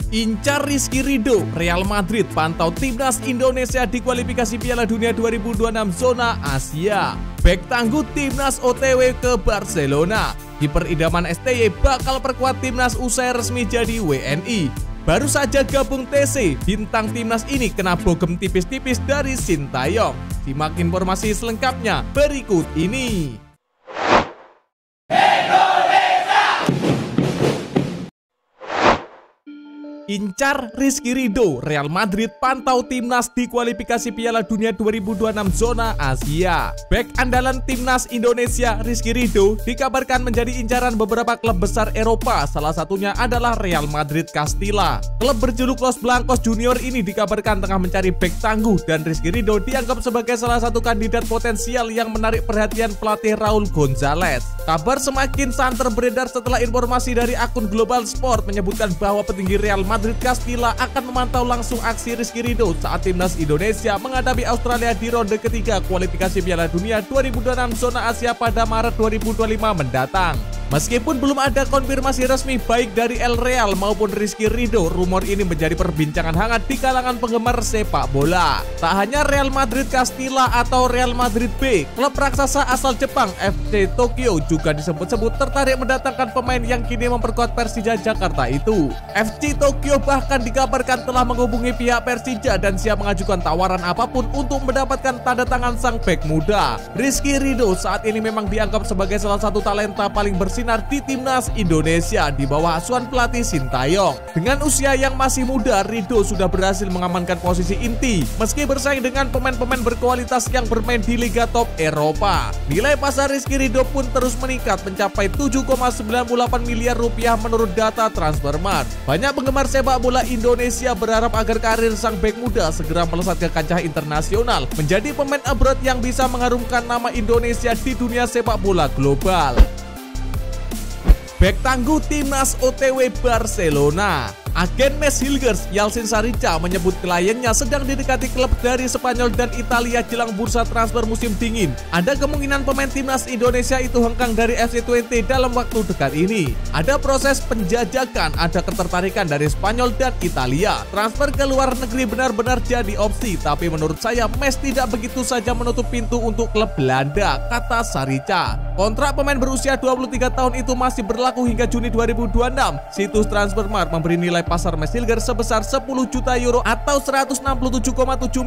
Incar Rizky Ridho, Real Madrid pantau timnas Indonesia di kualifikasi Piala Dunia 2026 zona Asia. Bek tangguh timnas OTW ke Barcelona. Kiper idaman STY bakal perkuat timnas usai resmi jadi WNI. Baru saja gabung TC, bintang timnas ini kena bogem tipis-tipis dari Sintayong. Simak informasi selengkapnya berikut ini. Incar Rizky Ridho, Real Madrid pantau timnas di kualifikasi Piala Dunia 2026 zona Asia. Bek andalan timnas Indonesia Rizky Ridho dikabarkan menjadi incaran beberapa klub besar Eropa, salah satunya adalah Real Madrid Castilla. Klub berjuluk Los Blancos Junior ini dikabarkan tengah mencari bek tangguh dan Rizky Ridho dianggap sebagai salah satu kandidat potensial yang menarik perhatian pelatih Raul Gonzalez. Kabar semakin santer beredar setelah informasi dari akun Global Sport menyebutkan bahwa petinggi Real Madrid Castilla akan memantau langsung aksi Rizky Ridho saat timnas Indonesia menghadapi Australia di ronde ketiga kualifikasi Piala Dunia 2026 zona Asia pada Maret 2025 mendatang. Meskipun belum ada konfirmasi resmi baik dari El Real maupun Rizky Ridho, rumor ini menjadi perbincangan hangat di kalangan penggemar sepak bola. Tak hanya Real Madrid Castilla atau Real Madrid B, klub raksasa asal Jepang FC Tokyo juga disebut-sebut tertarik mendatangkan pemain yang kini memperkuat Persija Jakarta itu. FC Tokyo bahkan dikabarkan telah menghubungi pihak Persija dan siap mengajukan tawaran apapun untuk mendapatkan tanda tangan sang bek muda. Rizky Ridho saat ini memang dianggap sebagai salah satu talenta paling bersinar di timnas Indonesia di bawah asuhan pelatih Sintayong. Dengan usia yang masih muda, Ridho sudah berhasil mengamankan posisi inti meski bersaing dengan pemain-pemain berkualitas yang bermain di liga top Eropa. Nilai pasar Rizky Ridho pun terus meningkat mencapai 7,98 miliar rupiah menurut data Transfermarkt. Banyak penggemar sepak bola Indonesia berharap agar karir sang bek muda segera melesat ke kancah internasional, menjadi pemain abroad yang bisa mengharumkan nama Indonesia di dunia sepak bola global. Bek tangguh timnas OTW Barcelona. Agen Mes Hilgers Yalcin Sarica menyebut kliennya sedang didekati klub dari Spanyol dan Italia jelang bursa transfer musim dingin. Ada kemungkinan pemain timnas Indonesia itu hengkang dari FC20 dalam waktu dekat ini. Ada proses penjajakan, ada ketertarikan dari Spanyol dan Italia. Transfer ke luar negeri benar-benar jadi opsi, tapi menurut saya Mes tidak begitu saja menutup pintu untuk klub Belanda, kata Sarica. Kontrak pemain berusia 23 tahun itu masih berlaku hingga Juni 2026. Situs Transfermarkt memberi nilai pasar Mes Hilgers sebesar 10 juta euro atau 167,7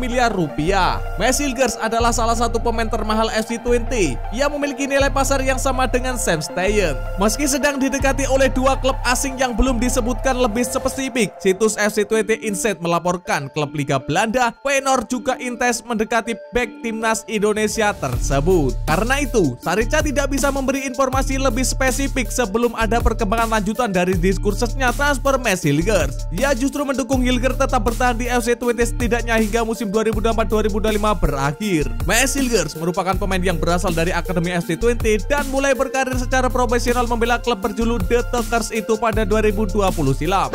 miliar rupiah. Mes Hilgers adalah salah satu pemain termahal FC20. Ia memiliki nilai pasar yang sama dengan Sam Steyen. Meski sedang didekati oleh dua klub asing yang belum disebutkan lebih spesifik, situs FC20 Insight melaporkan klub Liga Belanda, Feyenoord juga intens mendekati bek timnas Indonesia tersebut. Karena itu, Sarica tidak bisa memberi informasi lebih spesifik sebelum ada perkembangan lanjutan dari diskursusnya transfer Mes Hilgers. Ia justru mendukung Hilgers tetap bertahan di FC20 setidaknya hingga musim 2024-2025 berakhir. Mes Hilgers merupakan pemain yang berasal dari Akademi FC20 dan mulai berkarir secara profesional membela klub berjuluk The Talkers itu pada 2020 silam.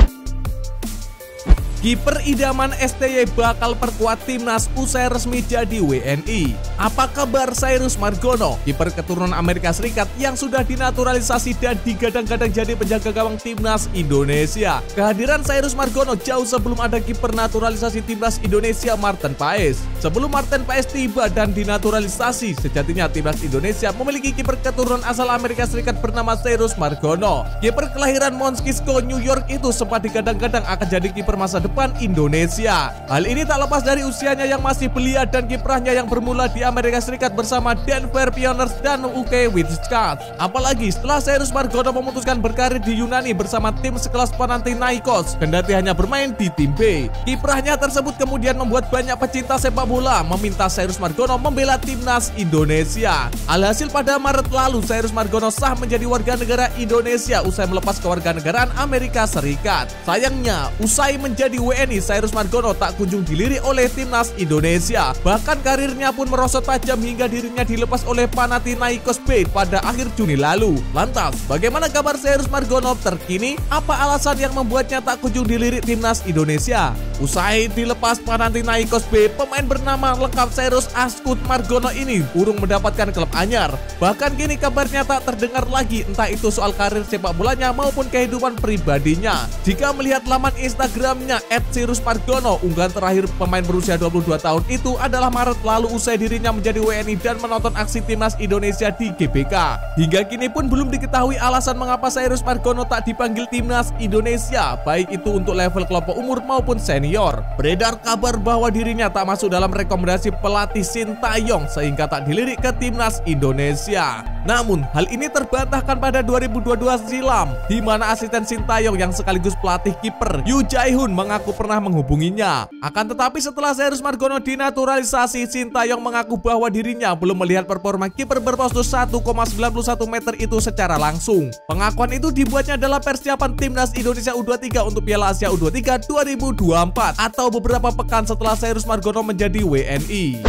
Kiper idaman STY bakal perkuat timnas usai resmi jadi WNI. Apa kabar Cyrus Margono, kiper keturunan Amerika Serikat yang sudah dinaturalisasi dan digadang-gadang jadi penjaga gawang timnas Indonesia? Kehadiran Cyrus Margono jauh sebelum ada kiper naturalisasi timnas Indonesia Maarten Paes. Sebelum Maarten Paes tiba dan dinaturalisasi, sejatinya timnas Indonesia memiliki kiper keturunan asal Amerika Serikat bernama Cyrus Margono. Kiper kelahiran Mount Kisco, New York itu sempat digadang-gadang akan jadi kiper masa depan Indonesia. Hal ini tak lepas dari usianya yang masih belia dan kiprahnya yang bermula di Amerika Serikat bersama Denver Pioneers dan UK Wildcats. Apalagi setelah Cyrus Margono memutuskan berkarir di Yunani bersama tim sekelas Panathinaikos, kendati hanya bermain di tim B. Kiprahnya tersebut kemudian membuat banyak pecinta sepak bola meminta Cyrus Margono membela timnas Indonesia. Alhasil pada Maret lalu Cyrus Margono sah menjadi warga negara Indonesia usai melepas kewarganegaraan Amerika Serikat. Sayangnya, usai menjadi menjadi WNI, Cyrus Margono tak kunjung dilirik oleh timnas Indonesia. Bahkan karirnya pun merosot tajam hingga dirinya dilepas oleh Panathinaikos B pada akhir Juni lalu. Lantas, bagaimana kabar Cyrus Margono terkini? Apa alasan yang membuatnya tak kunjung dilirik timnas Indonesia? Usai dilepas Panathinaikos B, pemain bernama lengkap Cyrus Askut Margono ini urung mendapatkan klub anyar. Bahkan kini kabarnya tak terdengar lagi, entah itu soal karir sepak bolanya maupun kehidupan pribadinya. Jika melihat laman Instagramnya @CyrusMargono, unggahan terakhir pemain berusia 22 tahun itu adalah Maret lalu usai dirinya menjadi WNI dan menonton aksi timnas Indonesia di GBK. Hingga kini pun belum diketahui alasan mengapa Cyrus Margono tak dipanggil timnas Indonesia, baik itu untuk level kelompok umur maupun senior. Beredar kabar bahwa dirinya tak masuk dalam rekomendasi pelatih Sintayong sehingga tak dilirik ke timnas Indonesia. Namun, hal ini terbantahkan pada 2022 silam, di mana asisten Sintayong yang sekaligus pelatih kiper Yu Jae-hoon mengaku pernah menghubunginya. Akan tetapi setelah Cyrus Margono dinaturalisasi, Sintayong mengaku bahwa dirinya belum melihat performa kiper berpostur 1,91 meter itu secara langsung. Pengakuan itu dibuatnya dalam persiapan timnas Indonesia U23 untuk Piala Asia U23 2024 atau beberapa pekan setelah Cyrus Margono menjadi WNI.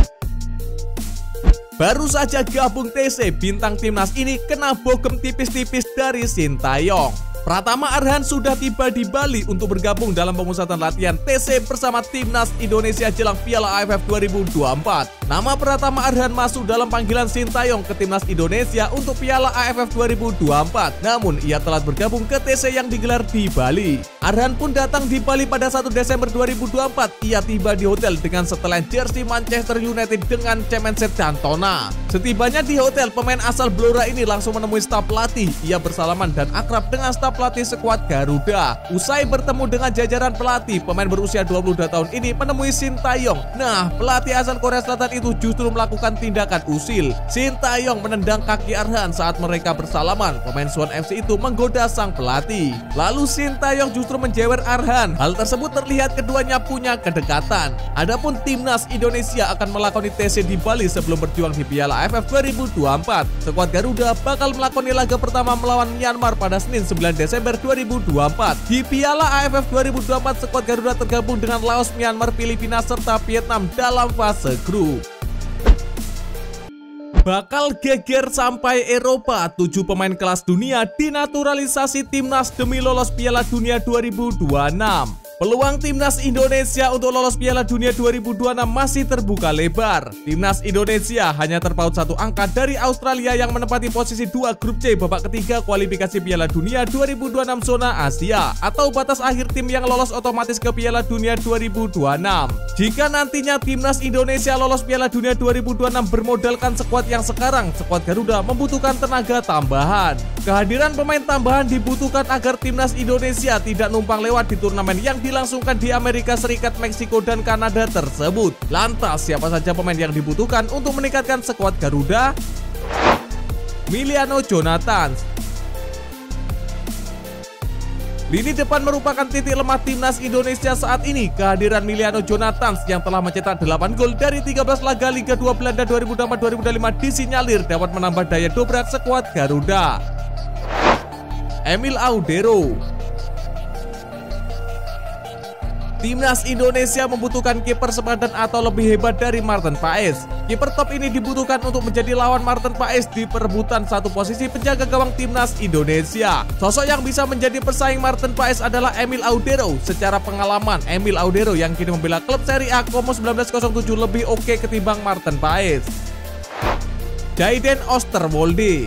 Baru saja gabung TC, bintang timnas ini kena bogem tipis-tipis dari Sintayong. Pratama Arhan sudah tiba di Bali untuk bergabung dalam pemusatan latihan TC bersama timnas Indonesia jelang Piala AFF 2024. Nama Pratama Arhan masuk dalam panggilan Sintayong ke timnas Indonesia untuk Piala AFF 2024. Namun ia telah bergabung ke TC yang digelar di Bali. Arhan pun datang di Bali pada 1 Desember 2024. Ia tiba di hotel dengan setelan jersey Manchester United dengan cemenset Cantona. Setibanya di hotel, pemain asal Blora ini langsung menemui staf pelatih. Ia bersalaman dan akrab dengan staf pelatih skuad Garuda. Usai bertemu dengan jajaran pelatih, pemain berusia 22 tahun ini menemui Sintayong. Nah, pelatih asal Korea Selatan itu justru melakukan tindakan usil. Sintayong menendang kaki Arhan saat mereka bersalaman. Pemain Suwon FC itu menggoda sang pelatih. Lalu Sintayong justru menjewer Arhan. Hal tersebut terlihat keduanya punya kedekatan. Adapun timnas Indonesia akan melakoni TC di Bali sebelum berjuang di Piala AFF 2024. Skuad Garuda bakal melakoni laga pertama melawan Myanmar pada Senin 9 Desember 2024. Di Piala AFF 2024, skuad Garuda tergabung dengan Laos, Myanmar, Filipina, serta Vietnam dalam fase grup. Bakal geger sampai Eropa, 7 pemain kelas dunia dinaturalisasi timnas demi lolos Piala Dunia 2026. Peluang timnas Indonesia untuk lolos Piala Dunia 2026 masih terbuka lebar. Timnas Indonesia hanya terpaut satu angka dari Australia yang menempati posisi 2 grup C babak ketiga kualifikasi Piala Dunia 2026 zona Asia atau batas akhir tim yang lolos otomatis ke Piala Dunia 2026. Jika nantinya timnas Indonesia lolos Piala Dunia 2026 bermodalkan skuad yang sekarang, skuad Garuda membutuhkan tenaga tambahan. Kehadiran pemain tambahan dibutuhkan agar timnas Indonesia tidak numpang lewat di turnamen yang dilangsungkan di Amerika Serikat, Meksiko, dan Kanada tersebut. Lantas, siapa saja pemain yang dibutuhkan untuk meningkatkan skuad Garuda? Miliano Jonathan. Lini depan merupakan titik lemah timnas Indonesia saat ini. Kehadiran Miliano Jonathan yang telah mencetak 8 gol dari 13 laga Liga 2 Belanda 2004-2005 disinyalir dapat menambah daya dobrak skuad Garuda. Emil Audero. Timnas Indonesia membutuhkan kiper sepadan atau lebih hebat dari Maarten Paes. Kiper top ini dibutuhkan untuk menjadi lawan Maarten Paes di perebutan satu posisi penjaga gawang timnas Indonesia. Sosok yang bisa menjadi pesaing Maarten Paes adalah Emil Audero. Secara pengalaman, Emil Audero yang kini membela klub Serie A Como 1907 lebih oke ketimbang Maarten Paes. Jayden Oosterwolde.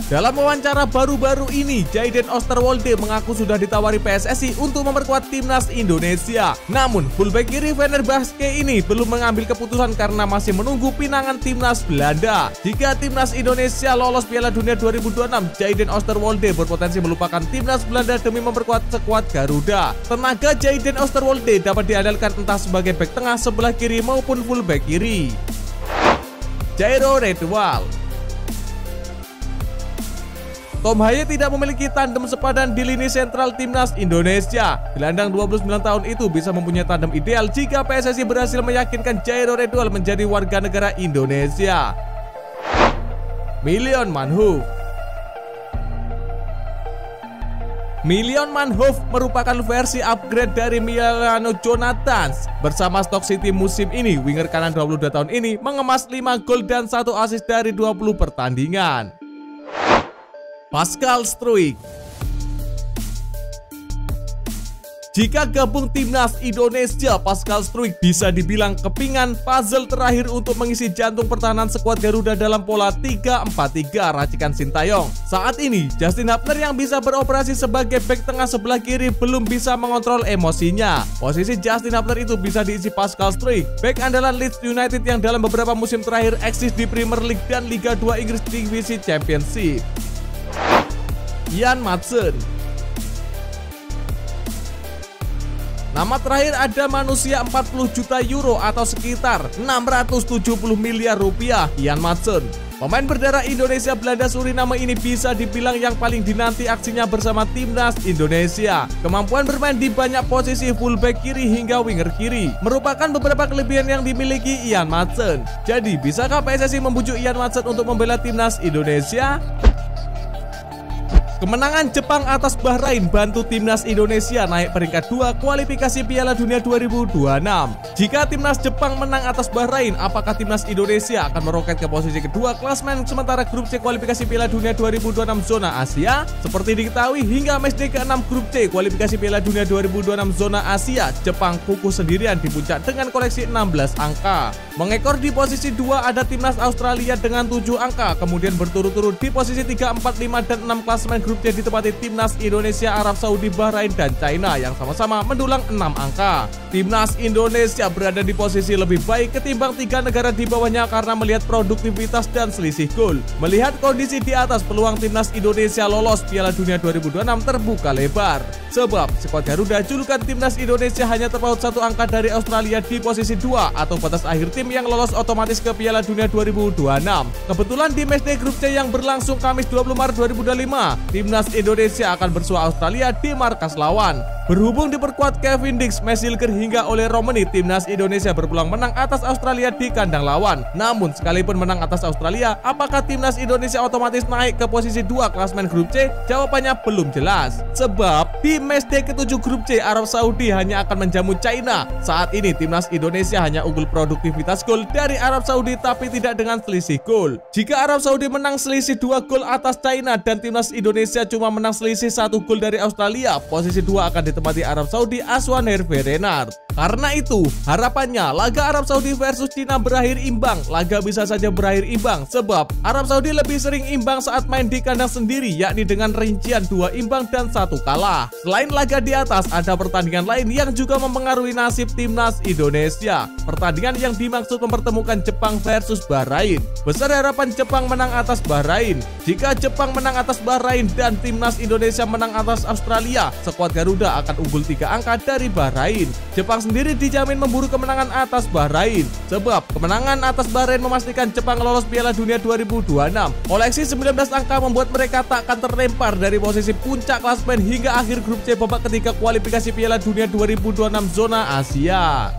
Dalam wawancara baru-baru ini, Jayden Oosterwolde mengaku sudah ditawari PSSI untuk memperkuat timnas Indonesia. Namun, fullback kiri Fenerbahce ini belum mengambil keputusan karena masih menunggu pinangan timnas Belanda. Jika timnas Indonesia lolos Piala Dunia 2026, Jayden Oosterwolde berpotensi melupakan timnas Belanda demi memperkuat skuad Garuda. Tenaga Jayden Oosterwolde dapat diandalkan entah sebagai bek tengah sebelah kiri maupun fullback kiri. Jairo Redwall. Tom Haye tidak memiliki tandem sepadan di lini sentral timnas Indonesia. Gelandang 29 tahun itu bisa mempunyai tandem ideal jika PSSI berhasil meyakinkan Jairo Redwall menjadi warga negara Indonesia. Milion Manhoef. Maitland Niles merupakan versi upgrade dari Emiliano Jonathans. Bersama Stoke City musim ini, winger kanan 22 tahun ini mengemas 5 gol dan 1 assist dari 20 pertandingan. Pascal Struijk. Jika gabung timnas Indonesia, Pascal Struijk bisa dibilang kepingan puzzle terakhir untuk mengisi jantung pertahanan skuad Garuda dalam pola 3-4-3 racikan Sintayong. Saat ini, Justin Hubner yang bisa beroperasi sebagai bek tengah sebelah kiri belum bisa mengontrol emosinya. Posisi Justin Hubner itu bisa diisi Pascal Struijk, bek andalan Leeds United yang dalam beberapa musim terakhir eksis di Premier League dan Liga 2 Inggris Divisi Championship. Ian Maatsen. Nama terakhir ada manusia 40 juta euro atau sekitar 670 miliar rupiah, Ian Maatsen. Pemain berdarah Indonesia Belanda Suriname ini bisa dibilang yang paling dinanti aksinya bersama timnas Indonesia. Kemampuan bermain di banyak posisi fullback kiri hingga winger kiri merupakan beberapa kelebihan yang dimiliki Ian Maatsen. Jadi, bisakah PSSI membujuk Ian Maatsen untuk membela timnas Indonesia? Kemenangan Jepang atas Bahrain bantu timnas Indonesia naik peringkat 2 kualifikasi Piala Dunia 2026. Jika timnas Jepang menang atas Bahrain, apakah timnas Indonesia akan meroket ke posisi kedua klasemen sementara grup C kualifikasi Piala Dunia 2026 zona Asia? Seperti diketahui, hingga matchday ke-6 grup C kualifikasi Piala Dunia 2026 zona Asia, Jepang kukuh sendirian di puncak dengan koleksi 16 angka. Mengekor di posisi 2 ada timnas Australia dengan 7 angka, kemudian berturut-turut di posisi 3, 4, 5, dan 6 klasemen grup C ditempati timnas Indonesia, Arab Saudi, Bahrain, dan China yang sama-sama mendulang 6 angka. Timnas Indonesia berada di posisi lebih baik ketimbang 3 negara di bawahnya karena melihat produktivitas dan selisih gol. Melihat kondisi di atas, peluang timnas Indonesia lolos Piala Dunia 2026 terbuka lebar. Sebab skuad Garuda julukan timnas Indonesia hanya terpaut 1 angka dari Australia di posisi 2 atau batas akhir tim yang lolos otomatis ke Piala Dunia 2026. Kebetulan di matchday grup C yang berlangsung Kamis 20 Maret 2025, timnas Indonesia akan bersua Australia di markas lawan. Berhubung diperkuat Kevin Dix, Mesilker hingga oleh Romani, timnas Indonesia berpeluang menang atas Australia di kandang lawan. Namun sekalipun menang atas Australia, apakah timnas Indonesia otomatis naik ke posisi 2 klasemen grup C? Jawabannya belum jelas. Sebab di matchday ke-7 grup C, Arab Saudi hanya akan menjamu China. Saat ini timnas Indonesia hanya unggul produktivitas gol dari Arab Saudi tapi tidak dengan selisih gol. Jika Arab Saudi menang selisih 2 gol atas China dan timnas Indonesia cuma menang selisih 1 gol dari Australia, posisi 2 akan ditempati Arab Saudi Aswan Hervé Renard. Karena itu, harapannya laga Arab Saudi versus Cina berakhir imbang. Laga bisa saja berakhir imbang sebab Arab Saudi lebih sering imbang saat main di kandang sendiri, yakni dengan rincian 2 imbang dan 1 kalah. Selain laga di atas, ada pertandingan lain yang juga mempengaruhi nasib timnas Indonesia. Pertandingan yang dimaksud mempertemukan Jepang versus Bahrain. Besar harapan Jepang menang atas Bahrain. Jika Jepang menang atas Bahrain dan timnas Indonesia menang atas Australia, skuad Garuda akan unggul 3 angka dari Bahrain. Jepang sendiri dijamin memburu kemenangan atas Bahrain. Sebab kemenangan atas Bahrain memastikan Jepang lolos Piala Dunia 2026. Koleksi 19 angka membuat mereka tak akan terlempar dari posisi puncak klasemen hingga akhir grup C babak ketiga kualifikasi Piala Dunia 2026 zona Asia.